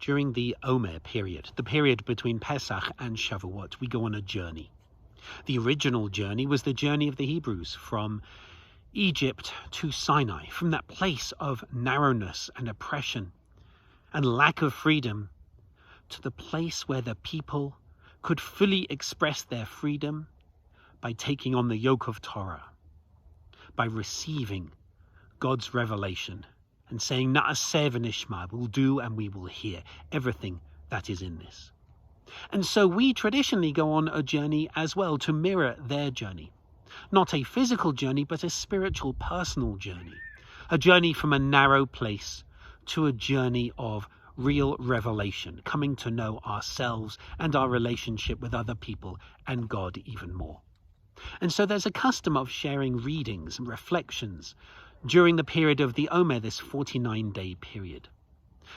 During the Omer period, the period between Pesach and Shavuot, we go on a journey. The original journey was the journey of the Hebrews from Egypt to Sinai, from that place of narrowness and oppression and lack of freedom to the place where the people could fully express their freedom by taking on the yoke of Torah, by receiving God's revelation and saying, Na'aseh v'nishma, we'll do and we will hear everything that is in this. And so we traditionally go on a journey as well to mirror their journey. Not a physical journey, but a spiritual, personal journey. A journey from a narrow place to a journey of real revelation, coming to know ourselves and our relationship with other people and God even more. And so there's a custom of sharing readings and reflections during the period of the Omer, this 49-day period.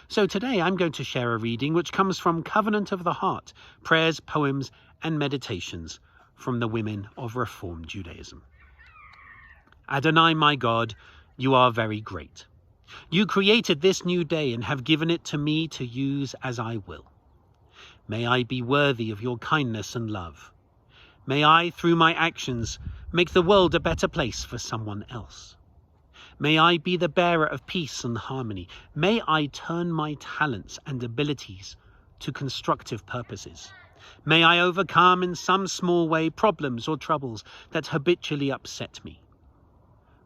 So today I'm going to share a reading which comes from Covenant of the Heart, prayers, poems, and meditations from the women of Reform Judaism. Adonai, my God, you are very great. You created this new day and have given it to me to use as I will. May I be worthy of your kindness and love. May I, through my actions, make the world a better place for someone else. May I be the bearer of peace and harmony. May I turn my talents and abilities to constructive purposes. May I overcome in some small way problems or troubles that habitually upset me.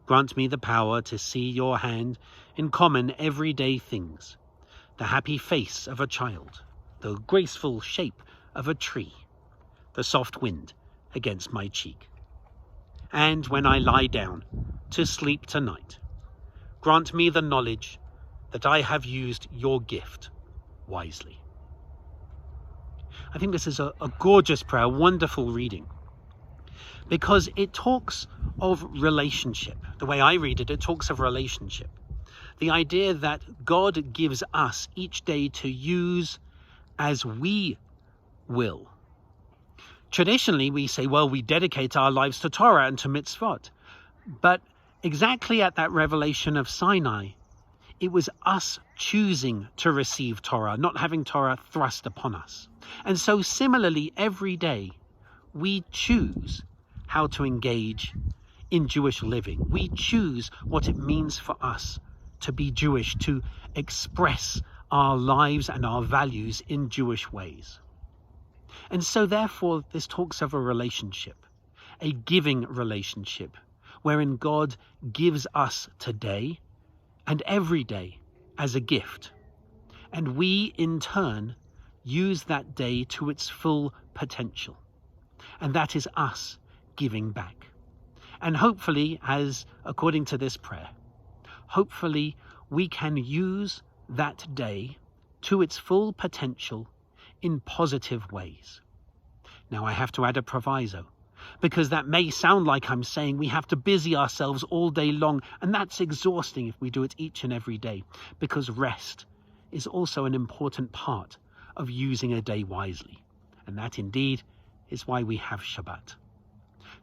Grant me the power to see your hand in common everyday things, the happy face of a child, the graceful shape of a tree, the soft wind against my cheek. And when I lie down to sleep tonight, grant me the knowledge that I have used your gift wisely. I think this is a gorgeous prayer, a wonderful reading, because it talks of relationship. The way I read it, it talks of relationship. The idea that God gives us each day to use as we will. Traditionally, we say, well, we dedicate our lives to Torah and to mitzvot. But exactly at that revelation of Sinai, it was us choosing to receive Torah, not having Torah thrust upon us. And so similarly, every day, we choose how to engage in Jewish living. We choose what it means for us to be Jewish, to express our lives and our values in Jewish ways. And so therefore, this talks of a relationship, a giving relationship, wherein God gives us today and every day as a gift. And we, in turn, use that day to its full potential. And that is us giving back. And hopefully, as according to this prayer, hopefully we can use that day to its full potential in positive ways. Now I have to add a proviso, because that may sound like I'm saying we have to busy ourselves all day long, and that's exhausting if we do it each and every day, because rest is also an important part of using a day wisely. And that indeed is why we have Shabbat.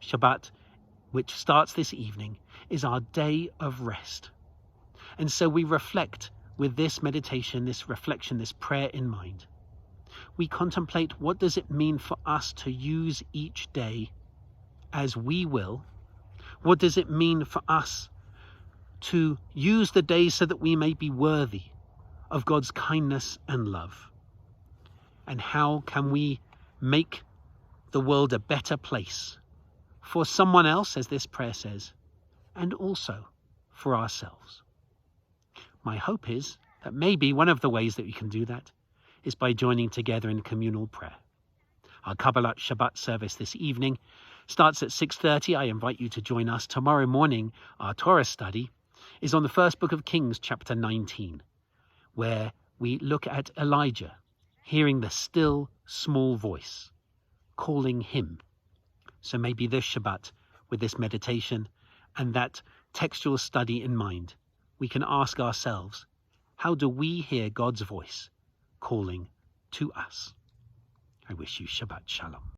Shabbat, which starts this evening, is our day of rest. And so we reflect with this meditation, this reflection, this prayer in mind. We contemplate, what does it mean for us to use each day as we will? What does it mean for us to use the day so that we may be worthy of God's kindness and love? And how can we make the world a better place for someone else, as this prayer says, and also for ourselves? My hope is that maybe one of the ways that we can do that is by joining together in communal prayer. Our Kabbalat Shabbat service this evening starts at 6:30. I invite you to join us. Tomorrow morning, our Torah study is on the first book of Kings, chapter 19, where we look at Elijah, hearing the still, small voice calling him. So maybe this Shabbat, with this meditation and that textual study in mind, we can ask ourselves, how do we hear God's voice calling to us? I wish you Shabbat Shalom.